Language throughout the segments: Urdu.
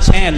6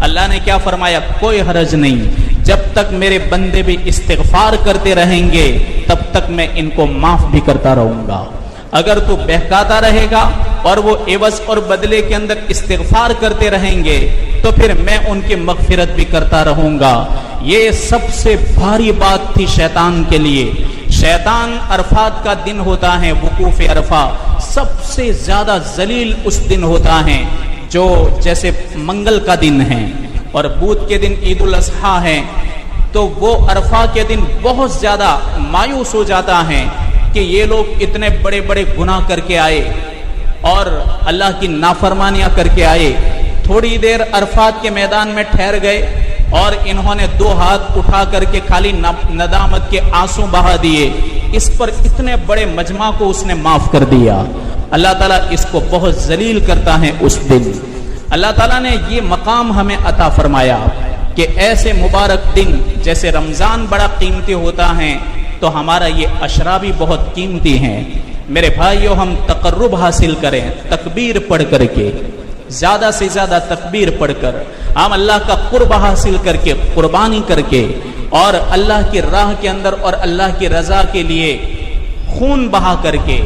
اللہ نے کیا فرمایا؟ کوئی حرج نہیں، جب تک میرے بندے بھی استغفار کرتے رہیں گے تب تک میں ان کو معاف بھی کرتا رہوں گا۔ اگر تو بہکاتا رہے گا اور وہ عوض اور بدلے کے اندر استغفار کرتے رہیں گے تو پھر میں ان کی مغفرت بھی کرتا رہوں گا۔ یہ سب سے بھاری بات تھی شیطان کے لیے۔ شیطان عرفات کا دن ہوتا ہے، وقوف عرفہ سب سے زیادہ ذلیل اس دن ہوتا ہے، جو جیسے منگل کا دن ہے اور بدھ کے دن عید الاضحیٰ ہے، تو وہ عرفہ کے دن بہت زیادہ مایوس ہو جاتا ہے کہ یہ لوگ اتنے بڑے بڑے گناہ کر کے آئے اور اللہ کی نافرمانیاں کر کے آئے، تھوڑی دیر عرفات کے میدان میں ٹھہر گئے اور انہوں نے 2 ہاتھ اٹھا کر کے خالی ندامت کے آنسو بہا دیے، اس پر اتنے بڑے مجمع کو اس نے معاف کر دیا۔ اللہ تعالیٰ اس کو بہت ذلیل کرتا ہے اس دن۔ اللہ تعالیٰ نے یہ مقام ہمیں عطا فرمایا کہ ایسے مبارک دن جیسے رمضان بڑا قیمتی ہوتا ہے تو ہمارا یہ عشرہ بھی بہت قیمتی ہیں۔ میرے بھائیو، ہم تقرب حاصل کریں تکبیر پڑھ کر کے، زیادہ سے زیادہ تکبیر پڑھ کر، ہم اللہ کا قرب حاصل کر کے، قربانی کر کے، اور اللہ کی راہ کے اندر اور اللہ کی رضا کے لیے خون بہا کر کے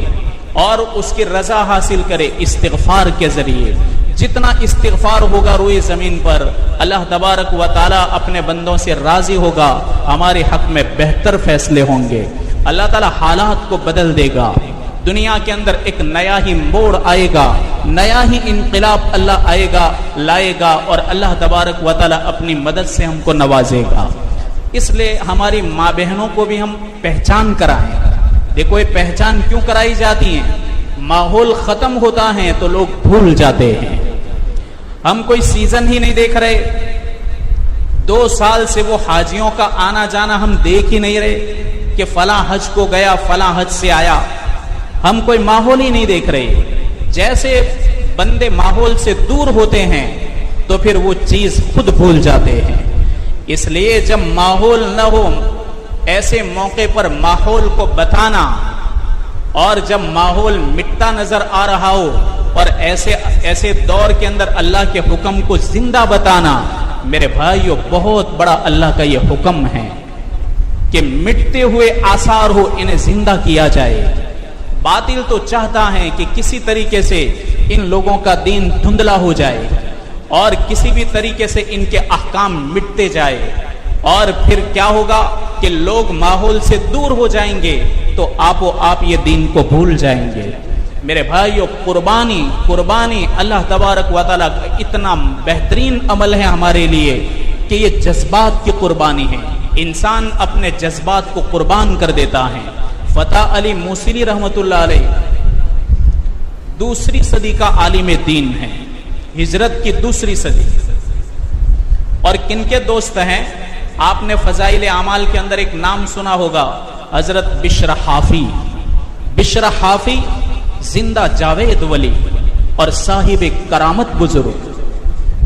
اور اس کی رضا حاصل کرے استغفار کے ذریعے۔ جتنا استغفار ہوگا روئے زمین پر، اللہ تبارک و تعالیٰ اپنے بندوں سے راضی ہوگا، ہمارے حق میں بہتر فیصلے ہوں گے، اللہ تعالیٰ حالات کو بدل دے گا، دنیا کے اندر ایک نیا ہی موڑ آئے گا، نیا ہی انقلاب اللہ لائے گا اور اللہ تبارک و تعالیٰ اپنی مدد سے ہم کو نوازے گا۔ اس لیے ہماری ماں بہنوں کو بھی ہم پہچان کرائیں۔ دیکھو یہ پہچان کیوں کرائی جاتی ہیں؟ ماحول ختم ہوتا ہے تو لوگ بھول جاتے ہیں۔ ہم کوئی سیزن ہی نہیں دیکھ رہے، 2 سال سے وہ حاجیوں کا آنا جانا ہم دیکھ ہی نہیں رہے کہ فلاں حج کو گیا، فلاں حج سے آیا، ہم کوئی ماحول ہی نہیں دیکھ رہے۔ جیسے بندے ماحول سے دور ہوتے ہیں تو پھر وہ چیز خود بھول جاتے ہیں۔ اس لیے جب ماحول نہ ہو، ایسے موقع پر ماحول کو بتانا، اور جب ماحول مٹتا نظر آ رہا ہو اور ایسے دور کے اندر اللہ کے حکم کو زندہ بتانا، میرے بھائیو بہت بڑا اللہ کا یہ حکم ہے کہ مٹتے ہوئے آثار ہو انہیں زندہ کیا جائے۔ باطل تو چاہتا ہے کہ کسی طریقے سے ان لوگوں کا دین دھندلا ہو جائے اور کسی بھی طریقے سے ان کے احکام مٹتے جائے، اور پھر کیا ہوگا کہ لوگ ماحول سے دور ہو جائیں گے تو آپ یہ دین کو بھول جائیں گے۔ میرے بھائیو، قربانی اللہ تبارک و تعالیٰ کا اتنا بہترین عمل ہے ہمارے لیے کہ یہ جذبات کی قربانی ہے، انسان اپنے جذبات کو قربان کر دیتا ہے۔ فتح علی موصلی رحمۃ اللہ علیہ 2 صدی کا عالم دین ہے، ہجرت کی 2 صدی، اور کن کے دوست ہیں؟ آپ نے فضائل اعمال کے اندر ایک نام سنا ہوگا، حضرت بشر حافی۔ بشر حافی زندہ جاوید ولی اور صاحب کرامت بزرگ،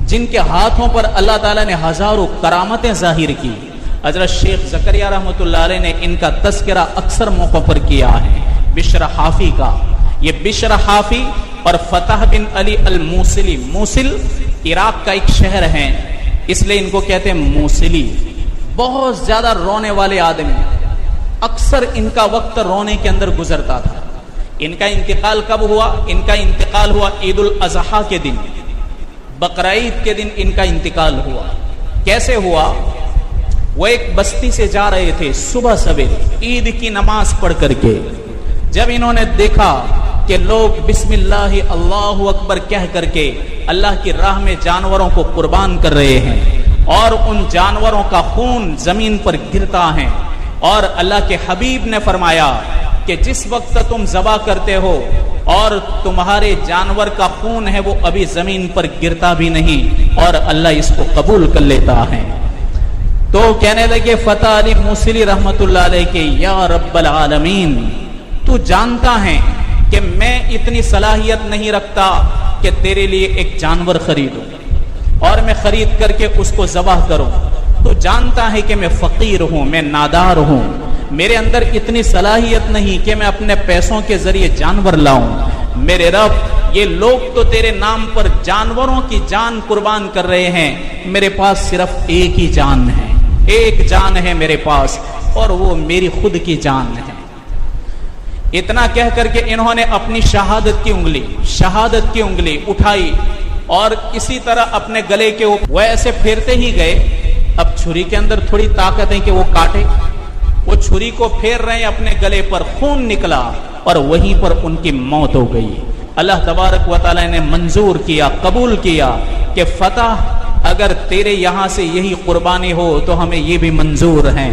جن کے ہاتھوں پر اللہ تعالیٰ نے ہزاروں کرامتیں ظاہر کی۔ حضرت شیخ زکریا رحمۃ اللہ علیہ نے ان کا تذکرہ اکثر موقع پر کیا ہے، بشر حافی کا۔ یہ بشر حافی اور فتح بن علی الموصلی، موصل عراق کا ایک شہر ہے، اس لیے ان کو کہتے ہیں موصلی۔ بہت زیادہ رونے والے آدمی، اکثر ان کا وقت رونے کے اندر گزرتا تھا۔ ان کا انتقال کب ہوا؟ ان کا انتقال ہوا عید الاضحیٰ کے دن، بقرعید کے دن ان کا انتقال ہوا۔ کیسے ہوا؟ وہ ایک بستی سے جا رہے تھے صبح سویرے عید کی نماز پڑھ کر کے، جب انہوں نے دیکھا کہ لوگ بسم اللہ اللہ اکبر کہہ کر کے اللہ کی راہ میں جانوروں کو قربان کر رہے ہیں اور ان جانوروں کا خون زمین پر گرتا ہے، اور اللہ کے حبیب نے فرمایا کہ جس وقت تم ذبح کرتے ہو اور تمہارے جانور کا خون ہے وہ ابھی زمین پر گرتا بھی نہیں اور اللہ اس کو قبول کر لیتا ہے۔ تو کہنے لگے فتح علی موصلی رحمت اللہ علیہ کہ یا رب العالمین، تو جانتا ہے کہ میں اتنی صلاحیت نہیں رکھتا کہ تیرے لیے ایک جانور خریدوں اور میں خرید کر کے اس کو ذبح کروں، تو جانتا ہے کہ میں فقیر ہوں، میں نادار ہوں، میرے اندر اتنی صلاحیت نہیں کہ میں اپنے پیسوں کے ذریعے جانور لاؤں۔ میرے رب، یہ لوگ تو تیرے نام پر جانوروں کی جان قربان کر رہے ہیں، میرے پاس صرف ایک ہی جان ہے، ایک جان ہے میرے پاس، اور وہ میری خود کی جان ہے۔ اتنا کہہ کر کے انہوں نے اپنی شہادت کی انگلی اٹھائی اور اسی طرح اپنے گلے کے اوپر وہ ایسے پھیرتے ہی گئے۔ اب چھری کے اندر تھوڑی طاقت ہے کہ وہ کاٹے، وہ چھری کو پھیر رہے ہیں اپنے گلے پر، خون نکلا اور وہیں پر ان کی موت ہو گئی۔ اللہ تبارک و تعالی نے منظور کیا، قبول کیا کہ فتح اگر تیرے یہاں سے یہی قربانی ہو تو ہمیں یہ بھی منظور ہے۔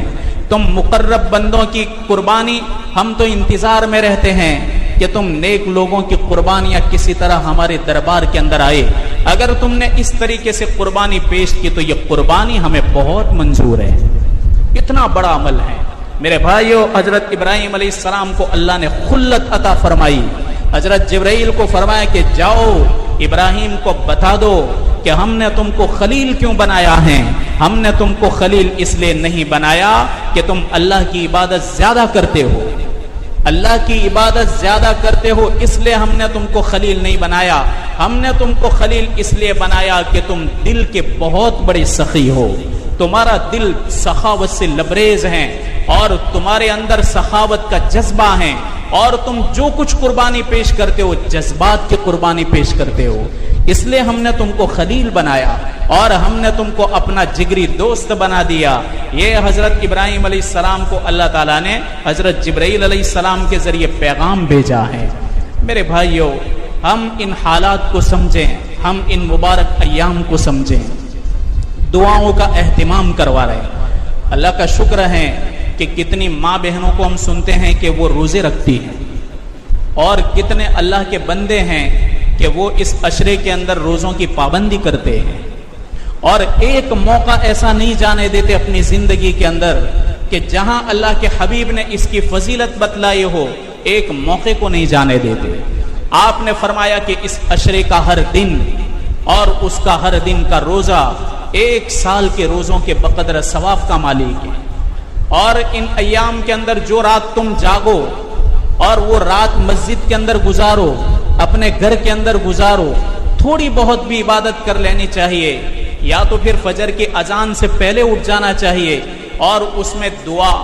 تم مقرب بندوں کی قربانی، ہم تو انتظار میں رہتے ہیں کہ تم نیک لوگوں کی قربانیاں کسی طرح ہمارے دربار کے اندر آئے۔ اگر تم نے اس طریقے سے قربانی پیش کی تو یہ قربانی ہمیں بہت منظور ہے۔ اتنا بڑا عمل ہے میرے بھائیو۔ حضرت ابراہیم علیہ السلام کو اللہ نے خلت عطا فرمائی۔ حضرت جبرائیل کو فرمایا کہ جاؤ ابراہیم کو بتا دو کہ ہم نے تم کو خلیل کیوں بنایا ہے۔ ہم نے تم کو خلیل اس لیے نہیں بنایا کہ تم اللہ کی عبادت زیادہ کرتے ہو، اللہ کی عبادت زیادہ کرتے ہو، اس لیے ہم نے تم کو خلیل نہیں بنایا۔ ہم نے تم کو خلیل اس لیے بنایا کہ تم دل کے بہت بڑے سخی ہو، تمہارا دل سخاوت سے لبریز ہے اور تمہارے اندر سخاوت کا جذبہ ہے، اور تم جو کچھ قربانی پیش کرتے ہو جذبات کی قربانی پیش کرتے ہو، اس لیے ہم نے تم کو خلیل بنایا اور ہم نے تم کو اپنا جگری دوست بنا دیا۔ یہ حضرت ابراہیم علیہ السلام کو اللہ تعالیٰ نے حضرت جبرائیل علیہ السلام کے ذریعے پیغام بھیجا ہے۔ میرے بھائیوں، ہم ان حالات کو سمجھیں، ہم ان مبارک ایام کو سمجھیں، دعاؤں کا اہتمام کروا رہے ہیں۔ اللہ کا شکر ہے کہ کتنی ماں بہنوں کو ہم سنتے ہیں کہ وہ روزے رکھتی ہیں، اور کتنے اللہ کے بندے ہیں کہ وہ اس عشرے کے اندر روزوں کی پابندی کرتے ہیں، اور ایک موقع ایسا نہیں جانے دیتے اپنی زندگی کے اندر کہ جہاں اللہ کے حبیب نے اس کی فضیلت بتلائی ہو، ایک موقع کو نہیں جانے دیتے۔ آپ نے فرمایا کہ اس عشرے کا ہر دن اور اس کا ہر دن کا روزہ 1 سال کے روزوں کے بقدر ثواب کا مالک ہے، اور ان ایام کے اندر جو رات تم جاگو اور وہ رات مسجد کے اندر گزارو، اپنے گھر کے اندر گزارو، تھوڑی بہت بھی عبادت کر لینی چاہیے، یا تو پھر فجر کی اذان سے پہلے اٹھ جانا چاہیے اور اس میں دعا،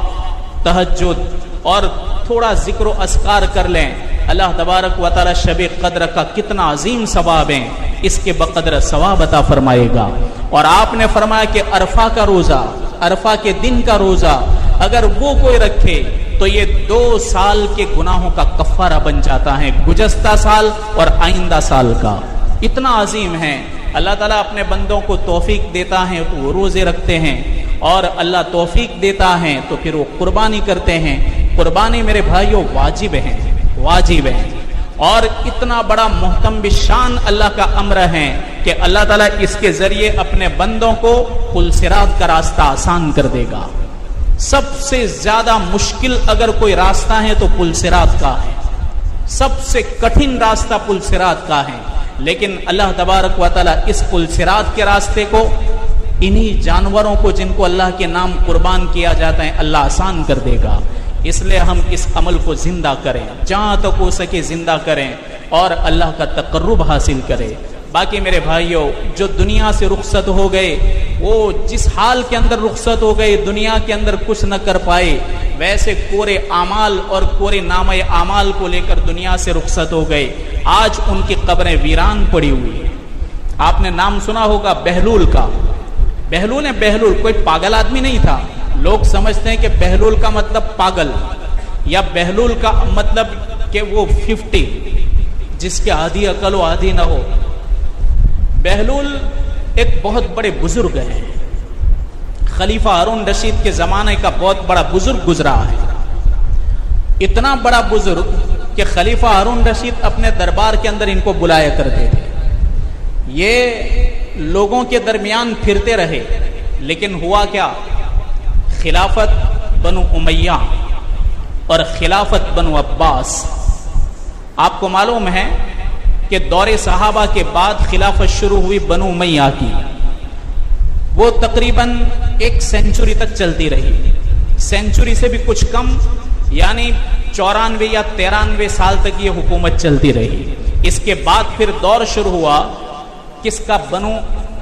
تہجد اور تھوڑا ذکر و اذکار کر لیں۔ اللہ تبارک و تعالی شب قدر کا کتنا عظیم ثواب ہے، اس کے بقدر ثواب عطا فرمائے گا۔ اور آپ نے فرمایا کہ عرفہ کا روزہ، عرفہ کے دن کا روزہ اگر وہ کوئی رکھے تو یہ 2 سال کے گناہوں کا کفارہ بن جاتا ہے، گزشتہ سال اور آئندہ سال کا۔ اتنا عظیم ہے۔ اللہ تعالیٰ اپنے بندوں کو توفیق دیتا ہے تو وہ روزے رکھتے ہیں، اور اللہ توفیق دیتا ہے تو پھر وہ قربانی کرتے ہیں۔ قربانی میرے بھائیوں واجب ہے، واجب ہے، اور اتنا بڑا محتم بشان اللہ کا امر ہے کہ اللہ تعالیٰ اس کے ذریعے اپنے بندوں کو پل صراط کا راستہ آسان کر دے گا۔ سب سے زیادہ مشکل اگر کوئی راستہ ہے تو پل صراط کا ہے، سب سے کٹھن راستہ پل صراط کا ہے، لیکن اللہ تبارک و تعالیٰ اس پل صراط کے راستے کو انہی جانوروں کو جن کو اللہ کے نام قربان کیا جاتا ہے اللہ آسان کر دے گا۔ اس لیے ہم اس عمل کو زندہ کریں، جہاں تک ہو سکے زندہ کریں اور اللہ کا تقرب حاصل کریں۔ باقی میرے بھائیوں، جو دنیا سے رخصت ہو گئے، وہ جس حال کے اندر رخصت ہو گئے، دنیا کے اندر کچھ نہ کر پائے، ویسے کورے اعمال اور کورے نامہ اعمال کو لے کر دنیا سے رخصت ہو گئے۔ آج ان کی قبریں ویران پڑی ہوئی ہیں۔ آپ نے نام سنا ہوگا بہلول کا۔ بہلول کوئی پاگل آدمی نہیں تھا۔ لوگ سمجھتے ہیں کہ بہلول کا مطلب پاگل، یا بہلول کا مطلب کہ وہ 50 جس کے آدھی عقل و آدھی نہ ہو۔ بہلول ایک بہت بڑے بزرگ ہیں، خلیفہ ہارون رشید کے زمانے کا بہت بڑا بزرگ گزرا ہے۔ اتنا بڑا بزرگ کہ خلیفہ ہارون رشید اپنے دربار کے اندر ان کو بلایا کرتے تھے۔ یہ لوگوں کے درمیان پھرتے رہے، لیکن ہوا کیا؟ خلافت بنو امیہ اور خلافت بنو عباس۔ آپ کو معلوم ہے کہ دور صحابہ کے بعد خلافت شروع ہوئی بنو امیہ کی، وہ تقریباً 1 سینچری تک چلتی رہی، سینچری سے بھی کچھ کم، یعنی 94 یا 93 سال تک یہ حکومت چلتی رہی۔ اس کے بعد پھر دور شروع ہوا کس کا؟ بنو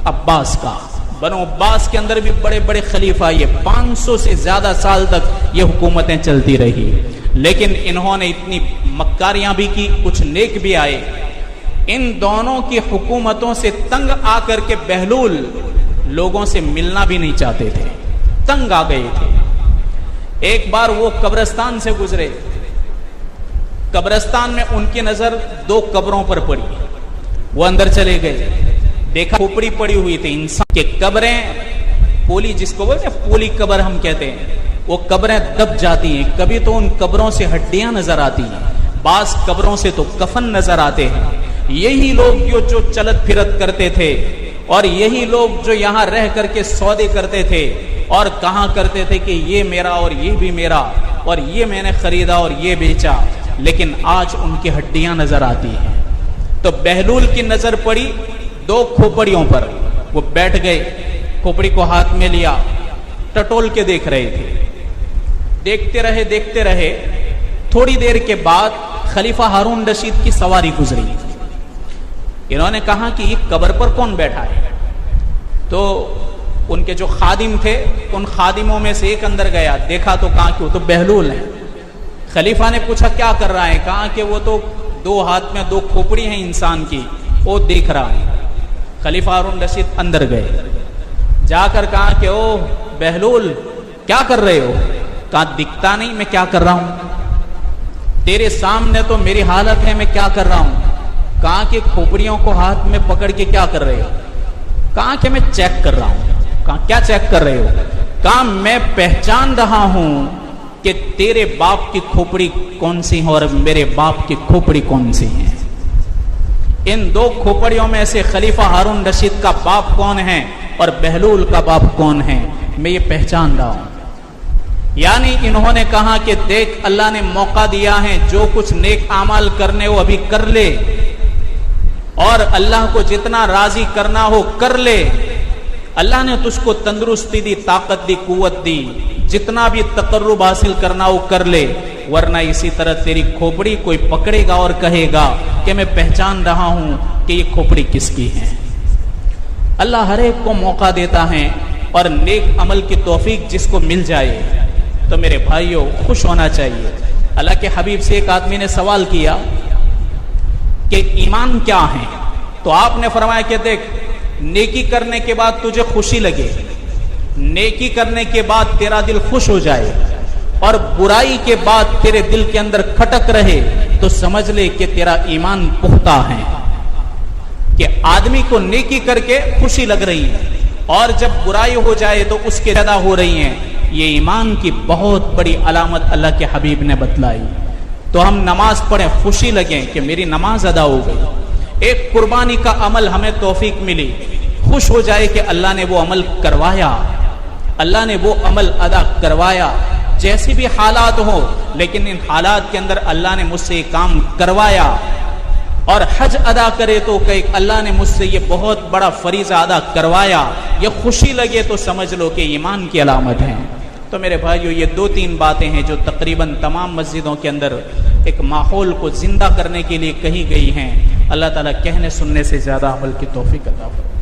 عباس کا۔ بنو عباس کے اندر بھی بڑے بڑے خلیفہ، یہ 500 سے زیادہ سال تک یہ حکومتیں چلتی رہی، لیکن انہوں نے اتنی مکاریاں بھی کی، کچھ نیک بھی آئے۔ ان دونوں کی حکومتوں سے تنگ آ کر کے بہلول لوگوں سے ملنا بھی نہیں چاہتے تھے، تنگ آ گئے تھے۔ ایک بار وہ قبرستان سے گزرے، قبرستان میں ان کی نظر 2 قبروں پر پڑی، وہ اندر چلے گئے، دیکھا کھوپڑی پڑی ہوئی تھی انسان کے قبریں، پولی جس کو بولتے ہیں پولی قبر ہم کہتے ہیں، وہ قبریں دب جاتی ہیں، کبھی تو ان قبروں سے ہڈیاں نظر آتی ہیں، بعض قبروں سے تو کفن نظر آتے ہیں۔ یہی لوگ جو چلت پھرت کرتے تھے، اور یہی لوگ جو یہاں رہ کر کے سودے کرتے تھے اور کہاں کرتے تھے کہ یہ میرا اور یہ بھی میرا، اور یہ میں نے خریدا اور یہ بیچا، لیکن آج ان کی ہڈیاں نظر آتی ہیں۔ تو بہلول کی نظر پڑی 2 کھوپڑیوں پر، وہ بیٹھ گئے، کھوپڑی کو ہاتھ میں لیا، ٹٹول کے دیکھ رہے تھے، دیکھتے رہے۔ تھوڑی دیر کے بعد خلیفہ ہارون رشید کی سواری گزری، انہوں نے کہا کہ یہ قبر پر کون بیٹھا ہے؟ تو ان کے جو خادم تھے، ان خادموں میں سے ایک اندر گیا، دیکھا تو کہا کہ وہ تو بہلول ہے۔ خلیفہ نے پوچھا کیا کر رہا ہے؟ کہا کہ وہ تو 2 ہاتھ میں 2 کھوپڑی ہیں انسان کی، وہ دیکھ رہا ہے۔ خلیفہ ہارون رشید اندر گئے، جا کر کہا کہ او بہلول کیا کر رہے ہو؟ کہا دکھتا نہیں میں کیا کر رہا ہوں، تیرے سامنے تو میری حالت ہے، میں کیا کر رہا ہوں؟ کہا کہ کھوپڑیوں کو ہاتھ میں پکڑ کے کیا کر رہے ہو؟ کہا کہ میں چیک کر رہا ہوں۔ کہا کیا چیک کر رہے ہو؟ کہا میں پہچان رہا ہوں کہ تیرے باپ کی کھوپڑی کون سی ہے اور میرے باپ کی کھوپڑی کون سی ہے۔ ان 2 کھوپڑیوں میں سے خلیفہ ہارون رشید کا باپ کون ہے اور بہلول کا باپ کون ہے، میں یہ پہچان رہا ہوں۔ یعنی انہوں نے کہا کہ دیکھ اللہ نے موقع دیا ہے، جو کچھ نیک اعمال کرنے ہو ابھی کر لے، اور اللہ کو جتنا راضی کرنا ہو کر لے۔ اللہ نے تجھ کو تندرستی دی، طاقت دی، قوت دی، جتنا بھی تقرب حاصل کرنا ہو کر لے، ورنہ اسی طرح تیری کھوپڑی کوئی پکڑے گا اور کہے گا کہ میں پہچان رہا ہوں کہ یہ کھوپڑی کس کی ہے۔ اللہ ہر ایک کو موقع دیتا ہے، اور نیک عمل کی توفیق جس کو مل جائے تو میرے بھائیوں خوش ہونا چاہیے۔ اللہ کے حبیب سے ایک آدمی نے سوال کیا کہ ایمان کیا ہے؟ تو آپ نے فرمایا کہ دیکھ، نیکی کرنے کے بعد تجھے خوشی لگے، نیکی کرنے کے بعد تیرا دل خوش ہو جائے، اور برائی کے بعد تیرے دل کے اندر کھٹک رہے، تو سمجھ لے کہ تیرا ایمان پختہ ہے۔ کہ آدمی کو نیکی کر کے خوشی لگ رہی ہے، اور جب برائی ہو جائے تو اس کے زیادہ ہو رہی ہیں، یہ ایمان کی بہت بڑی علامت اللہ کے حبیب نے بتلائی۔ تو ہم نماز پڑھیں، خوشی لگیں کہ میری نماز ادا ہو گئی، ایک قربانی کا عمل ہمیں توفیق ملی، خوش ہو جائے کہ اللہ نے وہ عمل کروایا، اللہ نے وہ عمل ادا کروایا، جیسی بھی حالات ہو، لیکن ان حالات کے اندر اللہ نے مجھ سے یہ کام کروایا۔ اور حج ادا کرے تو کہ اللہ نے مجھ سے یہ بہت بڑا فریضہ ادا کروایا، یہ خوشی لگے تو سمجھ لو کہ ایمان کی علامت ہے۔ تو میرے بھائیو، یہ 2-3 باتیں ہیں جو تقریباً تمام مسجدوں کے اندر ایک ماحول کو زندہ کرنے کے لیے کہی گئی ہیں۔ اللہ تعالیٰ کہنے سننے سے زیادہ عمل کی توفیق عطا فرمائے۔